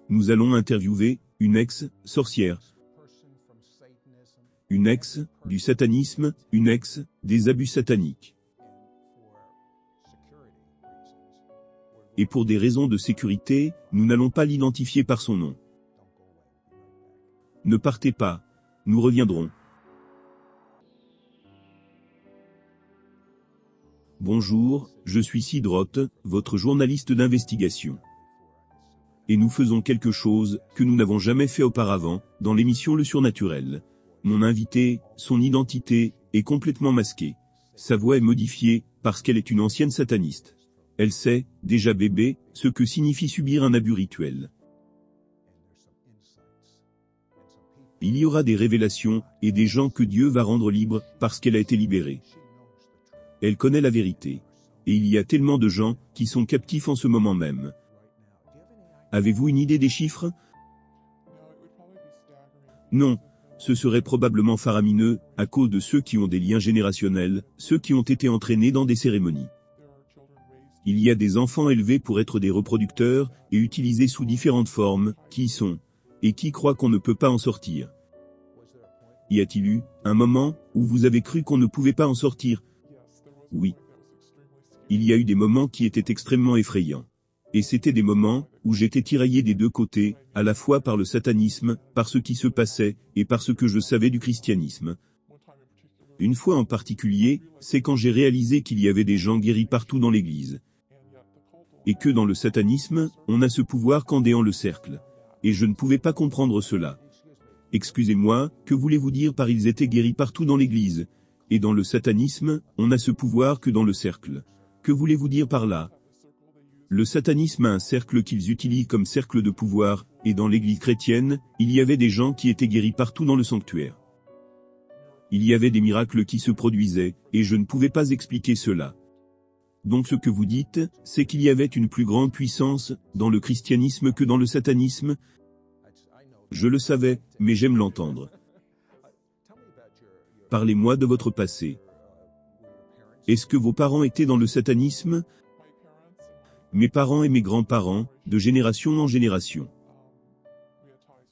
Nous allons interviewer une ex-sorcière, une ex du satanisme, une ex des abus sataniques. Et pour des raisons de sécurité, nous n'allons pas l'identifier par son nom. Ne partez pas, nous reviendrons. Bonjour, je suis Sid Roth, votre journaliste d'investigation. Et nous faisons quelque chose que nous n'avons jamais fait auparavant, dans l'émission Le Surnaturel. Mon invité, son identité, est complètement masquée. Sa voix est modifiée, parce qu'elle est une ancienne sataniste. Elle sait, déjà bébé, ce que signifie subir un abus rituel. Il y aura des révélations, et des gens que Dieu va rendre libres, parce qu'elle a été libérée. Elle connaît la vérité. Et il y a tellement de gens, qui sont captifs en ce moment même. Avez-vous une idée des chiffres? Non, ce serait probablement faramineux, à cause de ceux qui ont des liens générationnels, ceux qui ont été entraînés dans des cérémonies. Il y a des enfants élevés pour être des reproducteurs, et utilisés sous différentes formes, qui y sont, et qui croient qu'on ne peut pas en sortir. Y a-t-il eu un moment où vous avez cru qu'on ne pouvait pas en sortir? Oui. Il y a eu des moments qui étaient extrêmement effrayants. Et c'était des moments où j'étais tiraillé des deux côtés, à la fois par le satanisme, par ce qui se passait, et par ce que je savais du christianisme. Une fois en particulier, c'est quand j'ai réalisé qu'il y avait des gens guéris partout dans l'église. Et que dans le satanisme, on a ce pouvoir qu'en le cercle. Et je ne pouvais pas comprendre cela. Excusez-moi, que voulez-vous dire par ils étaient guéris partout dans l'église? Et dans le satanisme, on a ce pouvoir que dans le cercle. Que voulez-vous dire par là? Le satanisme a un cercle qu'ils utilisent comme cercle de pouvoir, et dans l'église chrétienne, il y avait des gens qui étaient guéris partout dans le sanctuaire. Il y avait des miracles qui se produisaient, et je ne pouvais pas expliquer cela. Donc ce que vous dites, c'est qu'il y avait une plus grande puissance, dans le christianisme que dans le satanisme? Je le savais, mais j'aime l'entendre. Parlez-moi de votre passé. Est-ce que vos parents étaient dans le satanisme? Mes parents et mes grands-parents, de génération en génération.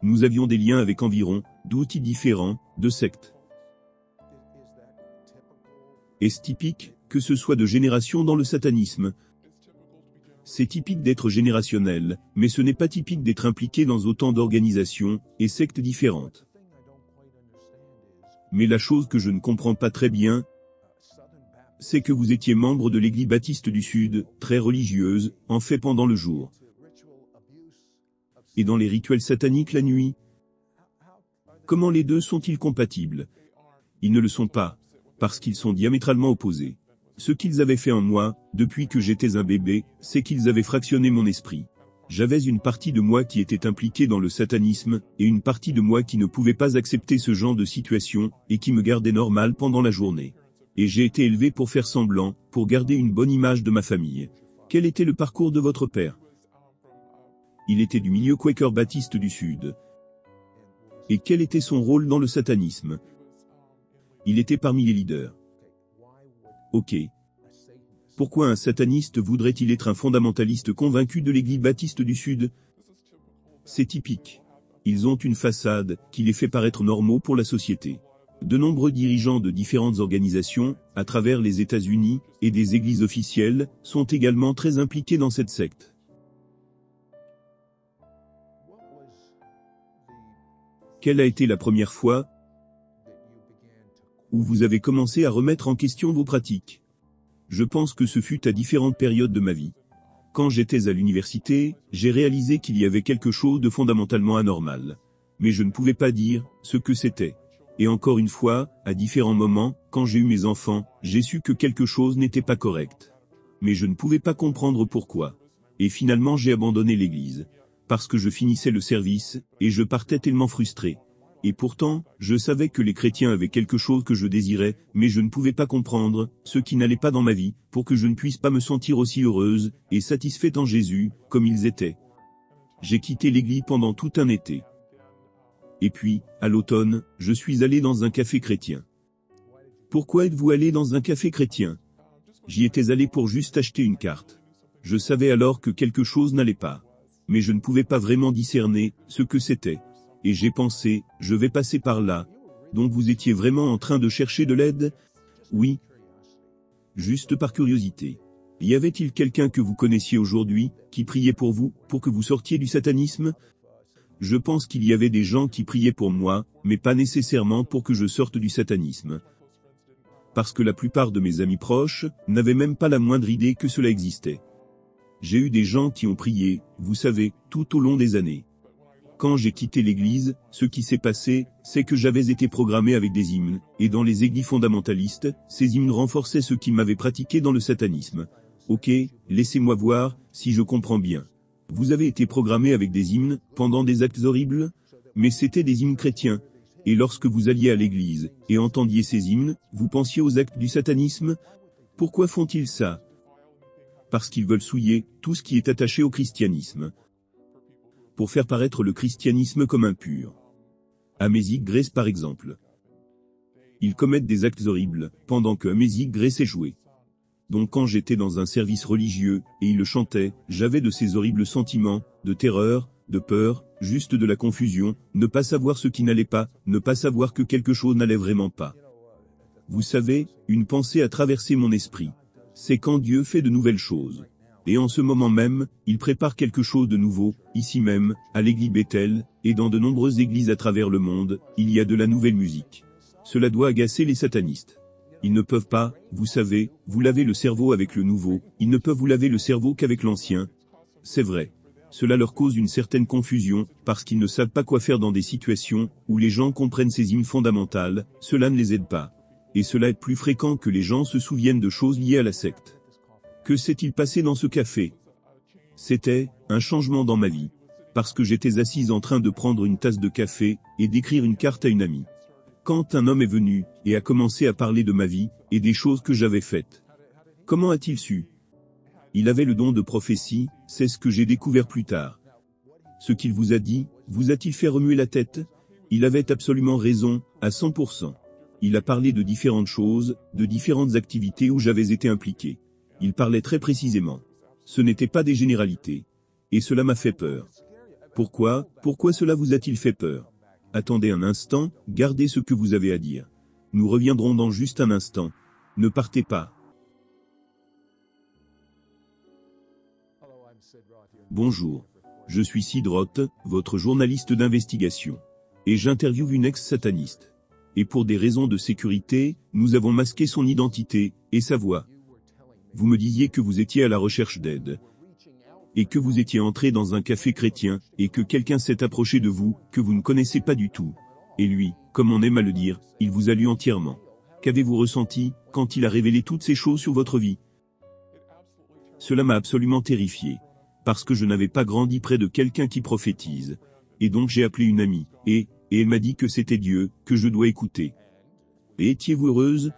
Nous avions des liens avec environ d'outils différents, de sectes. Est-ce typique que ce soit de génération dans le satanisme? C'est typique d'être générationnel, mais ce n'est pas typique d'être impliqué dans autant d'organisations et sectes différentes. Mais la chose que je ne comprends pas très bien, c'est que vous étiez membre de l'Église baptiste du Sud, très religieuse, en fait pendant le jour. Et dans les rituels sataniques la nuit? Comment les deux sont-ils compatibles? Ils ne le sont pas, parce qu'ils sont diamétralement opposés. Ce qu'ils avaient fait en moi, depuis que j'étais un bébé, c'est qu'ils avaient fractionné mon esprit. J'avais une partie de moi qui était impliquée dans le satanisme, et une partie de moi qui ne pouvait pas accepter ce genre de situation, et qui me gardait normal pendant la journée. Et j'ai été élevé pour faire semblant, pour garder une bonne image de ma famille. Quel était le parcours de votre père? Il était du milieu Quaker baptiste du Sud. Et quel était son rôle dans le satanisme? Il était parmi les leaders. Ok. Pourquoi un sataniste voudrait-il être un fondamentaliste convaincu de l'Église baptiste du Sud? C'est typique. Ils ont une façade, qui les fait paraître normaux pour la société. De nombreux dirigeants de différentes organisations, à travers les États-Unis, et des églises officielles, sont également très impliqués dans cette secte. Quelle a été la première fois où vous avez commencé à remettre en question vos pratiques? Je pense que ce fut à différentes périodes de ma vie. Quand j'étais à l'université, j'ai réalisé qu'il y avait quelque chose de fondamentalement anormal. Mais je ne pouvais pas dire ce que c'était. Et encore une fois, à différents moments, quand j'ai eu mes enfants, j'ai su que quelque chose n'était pas correct. Mais je ne pouvais pas comprendre pourquoi. Et finalement j'ai abandonné l'église. Parce que je finissais le service, et je partais tellement frustré. Et pourtant, je savais que les chrétiens avaient quelque chose que je désirais, mais je ne pouvais pas comprendre ce qui n'allait pas dans ma vie, pour que je ne puisse pas me sentir aussi heureuse, et satisfaite en Jésus, comme ils étaient. J'ai quitté l'église pendant tout un été. Et puis, à l'automne, je suis allé dans un café chrétien. Pourquoi êtes-vous allé dans un café chrétien? J'y étais allé pour juste acheter une carte. Je savais alors que quelque chose n'allait pas. Mais je ne pouvais pas vraiment discerner ce que c'était. Et j'ai pensé, je vais passer par là. Donc vous étiez vraiment en train de chercher de l'aide? Oui. Juste par curiosité. Y avait-il quelqu'un que vous connaissiez aujourd'hui, qui priait pour vous, pour que vous sortiez du satanisme? Je pense qu'il y avait des gens qui priaient pour moi, mais pas nécessairement pour que je sorte du satanisme. Parce que la plupart de mes amis proches n'avaient même pas la moindre idée que cela existait. J'ai eu des gens qui ont prié, vous savez, tout au long des années. Quand j'ai quitté l'église, ce qui s'est passé, c'est que j'avais été programmé avec des hymnes, et dans les églises fondamentalistes, ces hymnes renforçaient ce qu'ils m'avaient pratiqué dans le satanisme. Ok, laissez-moi voir, si je comprends bien. Vous avez été programmé avec des hymnes, pendant des actes horribles? Mais c'était des hymnes chrétiens. Et lorsque vous alliez à l'église, et entendiez ces hymnes, vous pensiez aux actes du satanisme? Pourquoi font-ils ça? Parce qu'ils veulent souiller tout ce qui est attaché au christianisme. Pour faire paraître le christianisme comme impur. Amazing Grace par exemple. Ils commettent des actes horribles, pendant que Amazing Grace est joué. Donc quand j'étais dans un service religieux, et ils le chantaient, j'avais de ces horribles sentiments, de terreur, de peur, juste de la confusion, ne pas savoir ce qui n'allait pas, ne pas savoir que quelque chose n'allait vraiment pas. Vous savez, une pensée a traversé mon esprit. C'est quand Dieu fait de nouvelles choses. Et en ce moment même, il prépare quelque chose de nouveau, ici même, à l'église Bethel, et dans de nombreuses églises à travers le monde, il y a de la nouvelle musique. Cela doit agacer les satanistes. Ils ne peuvent pas, vous savez, vous laver le cerveau avec le nouveau, ils ne peuvent vous laver le cerveau qu'avec l'ancien. C'est vrai. Cela leur cause une certaine confusion, parce qu'ils ne savent pas quoi faire dans des situations où les gens comprennent ces hymnes fondamentales, cela ne les aide pas. Et cela est plus fréquent que les gens se souviennent de choses liées à la secte. Que s'est-il passé dans ce café? C'était un changement dans ma vie. Parce que j'étais assise en train de prendre une tasse de café et d'écrire une carte à une amie. Quand un homme est venu et a commencé à parler de ma vie et des choses que j'avais faites. Comment a-t-il su? Il avait le don de prophétie, c'est ce que j'ai découvert plus tard. Ce qu'il vous a dit, vous a-t-il fait remuer la tête? Il avait absolument raison, à 100%. Il a parlé de différentes choses, de différentes activités où j'avais été impliqué. Il parlait très précisément. Ce n'était pas des généralités. Et cela m'a fait peur. Pourquoi cela vous a-t-il fait peur? Attendez un instant, gardez ce que vous avez à dire. Nous reviendrons dans juste un instant. Ne partez pas. Bonjour. Je suis Sid Roth, votre journaliste d'investigation. Et j'interviewe une ex-sataniste. Et pour des raisons de sécurité, nous avons masqué son identité et sa voix. Vous me disiez que vous étiez à la recherche d'aide. Et que vous étiez entré dans un café chrétien, et que quelqu'un s'est approché de vous, que vous ne connaissez pas du tout. Et lui, comme on aime à le dire, il vous a lu entièrement. Qu'avez-vous ressenti, quand il a révélé toutes ces choses sur votre vie? Cela m'a absolument terrifié. Parce que je n'avais pas grandi près de quelqu'un qui prophétise. Et donc j'ai appelé une amie, et elle m'a dit que c'était Dieu, que je dois écouter. Et étiez-vous heureuse?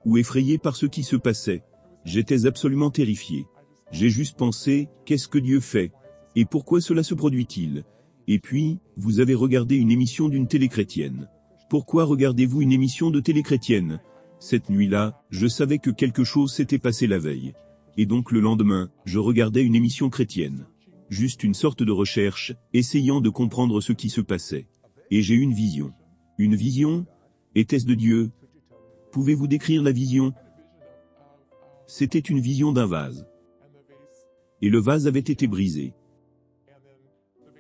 Ou effrayée par ce qui se passait? J'étais absolument terrifié. J'ai juste pensé, qu'est-ce que Dieu fait? Et pourquoi cela se produit-il? Et puis, vous avez regardé une émission d'une télé chrétienne. Pourquoi regardez-vous une émission de télé chrétienne? Cette nuit-là, je savais que quelque chose s'était passé la veille. Et donc le lendemain, je regardais une émission chrétienne. Juste une sorte de recherche, essayant de comprendre ce qui se passait. Et j'ai eu une vision. Une vision? Était-ce de Dieu? Pouvez-vous décrire la vision? C'était une vision d'un vase. Et le vase avait été brisé.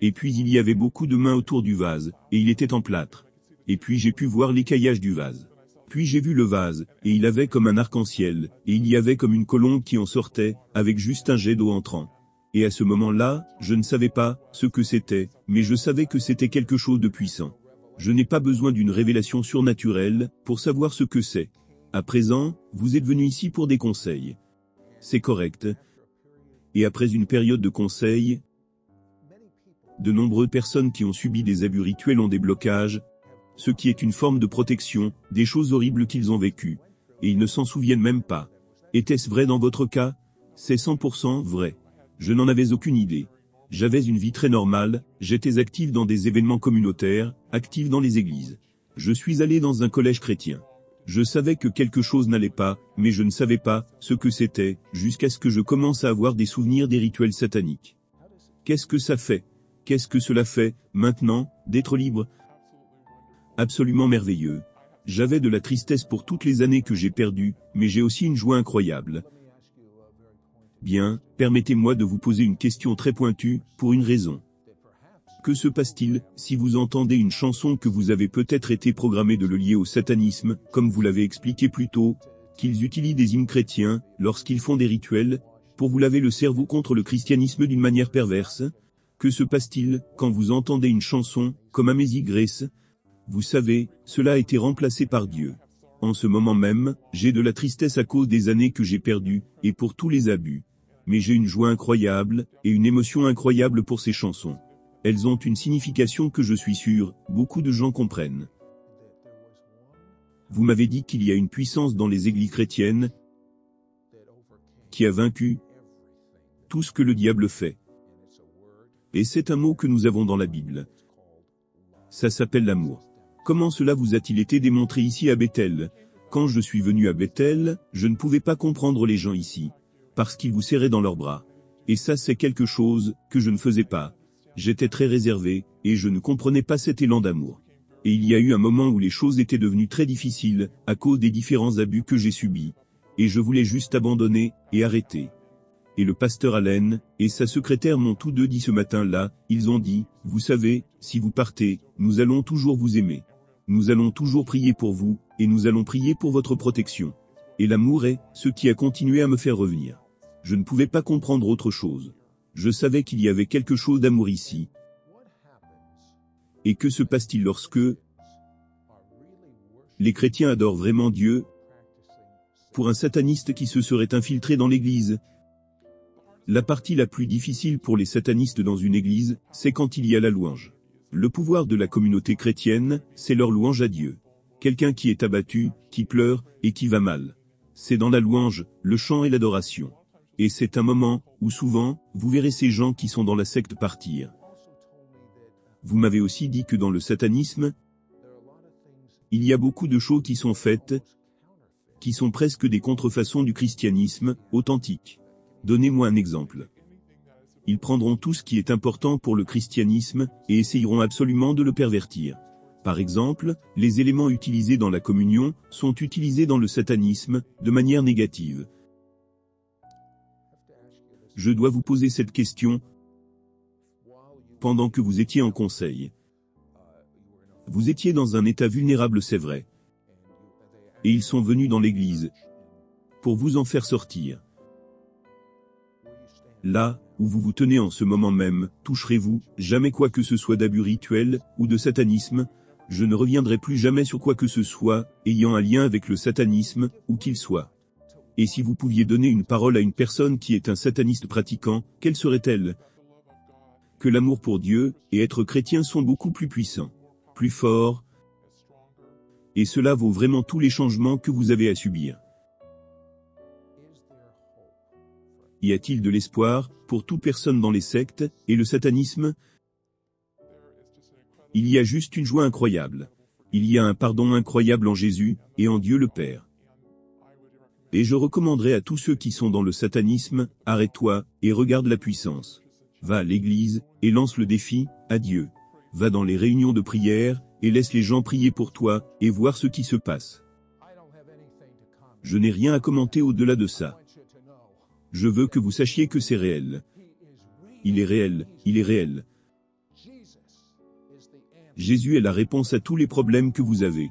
Et puis il y avait beaucoup de mains autour du vase, et il était en plâtre. Et puis j'ai pu voir l'écaillage du vase. Puis j'ai vu le vase, et il avait comme un arc-en-ciel, et il y avait comme une colombe qui en sortait, avec juste un jet d'eau entrant. Et à ce moment-là, je ne savais pas ce que c'était, mais je savais que c'était quelque chose de puissant. Je n'ai pas besoin d'une révélation surnaturelle pour savoir ce que c'est. À présent, vous êtes venu ici pour des conseils. C'est correct. Et après une période de conseils, de nombreuses personnes qui ont subi des abus rituels ont des blocages, ce qui est une forme de protection, des choses horribles qu'ils ont vécues. Et ils ne s'en souviennent même pas. Était-ce vrai dans votre cas? C'est 100% vrai. Je n'en avais aucune idée. J'avais une vie très normale, j'étais actif dans des événements communautaires, actif dans les églises. Je suis allé dans un collège chrétien. Je savais que quelque chose n'allait pas, mais je ne savais pas ce que c'était, jusqu'à ce que je commence à avoir des souvenirs des rituels sataniques. Qu'est-ce que ça fait? Qu'est-ce que cela fait, maintenant, d'être libre? Absolument merveilleux. J'avais de la tristesse pour toutes les années que j'ai perdues, mais j'ai aussi une joie incroyable. Bien, permettez-moi de vous poser une question très pointue, pour une raison. Que se passe-t-il, si vous entendez une chanson que vous avez peut-être été programmé de le lier au satanisme, comme vous l'avez expliqué plus tôt, qu'ils utilisent des hymnes chrétiens, lorsqu'ils font des rituels, pour vous laver le cerveau contre le christianisme d'une manière perverse? Que se passe-t-il, quand vous entendez une chanson, comme Amazing Grace? Vous savez, cela a été remplacé par Dieu. En ce moment même, j'ai de la tristesse à cause des années que j'ai perdues, et pour tous les abus. Mais j'ai une joie incroyable, et une émotion incroyable pour ces chansons. Elles ont une signification que je suis sûr, beaucoup de gens comprennent. Vous m'avez dit qu'il y a une puissance dans les églises chrétiennes qui a vaincu tout ce que le diable fait. Et c'est un mot que nous avons dans la Bible. Ça s'appelle l'amour. Comment cela vous a-t-il été démontré ici à Bethel? Quand je suis venu à Bethel, je ne pouvais pas comprendre les gens ici, parce qu'ils vous serraient dans leurs bras. Et ça c'est quelque chose que je ne faisais pas. J'étais très réservé, et je ne comprenais pas cet élan d'amour. Et il y a eu un moment où les choses étaient devenues très difficiles, à cause des différents abus que j'ai subis. Et je voulais juste abandonner, et arrêter. Et le pasteur Allen, et sa secrétaire m'ont tous deux dit ce matin-là, ils ont dit, vous savez, si vous partez, nous allons toujours vous aimer. Nous allons toujours prier pour vous, et nous allons prier pour votre protection. Et l'amour est ce qui a continué à me faire revenir. Je ne pouvais pas comprendre autre chose. Je savais qu'il y avait quelque chose d'amour ici. Et que se passe-t-il lorsque les chrétiens adorent vraiment Dieu pour un sataniste qui se serait infiltré dans l'église? La partie la plus difficile pour les satanistes dans une église, c'est quand il y a la louange. Le pouvoir de la communauté chrétienne, c'est leur louange à Dieu. Quelqu'un qui est abattu, qui pleure, et qui va mal. C'est dans la louange, le chant et l'adoration. Et c'est un moment, où souvent, vous verrez ces gens qui sont dans la secte partir. Vous m'avez aussi dit que dans le satanisme, il y a beaucoup de choses qui sont faites, qui sont presque des contrefaçons du christianisme, authentique. Donnez-moi un exemple. Ils prendront tout ce qui est important pour le christianisme, et essayeront absolument de le pervertir. Par exemple, les éléments utilisés dans la communion, sont utilisés dans le satanisme, de manière négative. Je dois vous poser cette question pendant que vous étiez en conseil. Vous étiez dans un état vulnérable, c'est vrai. Et ils sont venus dans l'église pour vous en faire sortir. Là, où vous vous tenez en ce moment même, toucherez-vous jamais quoi que ce soit d'abus rituel, ou de satanisme? Je ne reviendrai plus jamais sur quoi que ce soit, ayant un lien avec le satanisme, où qu'il soit. Et si vous pouviez donner une parole à une personne qui est un sataniste pratiquant, quelle serait-elle? Que l'amour pour Dieu, et être chrétien sont beaucoup plus puissants, plus forts, et cela vaut vraiment tous les changements que vous avez à subir. Y a-t-il de l'espoir, pour toute personne dans les sectes, et le satanisme? Il y a juste une joie incroyable. Il y a un pardon incroyable en Jésus, et en Dieu le Père. Et je recommanderais à tous ceux qui sont dans le satanisme, arrête-toi, et regarde la puissance. Va à l'église, et lance le défi, à Dieu. Va dans les réunions de prière, et laisse les gens prier pour toi, et voir ce qui se passe. Je n'ai rien à commenter au-delà de ça. Je veux que vous sachiez que c'est réel. Il est réel, il est réel. Jésus est la réponse à tous les problèmes que vous avez.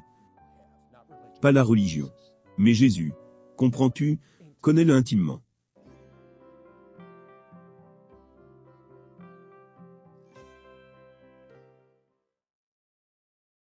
Pas la religion. Mais Jésus. Comprends-tu? Connais-le intimement.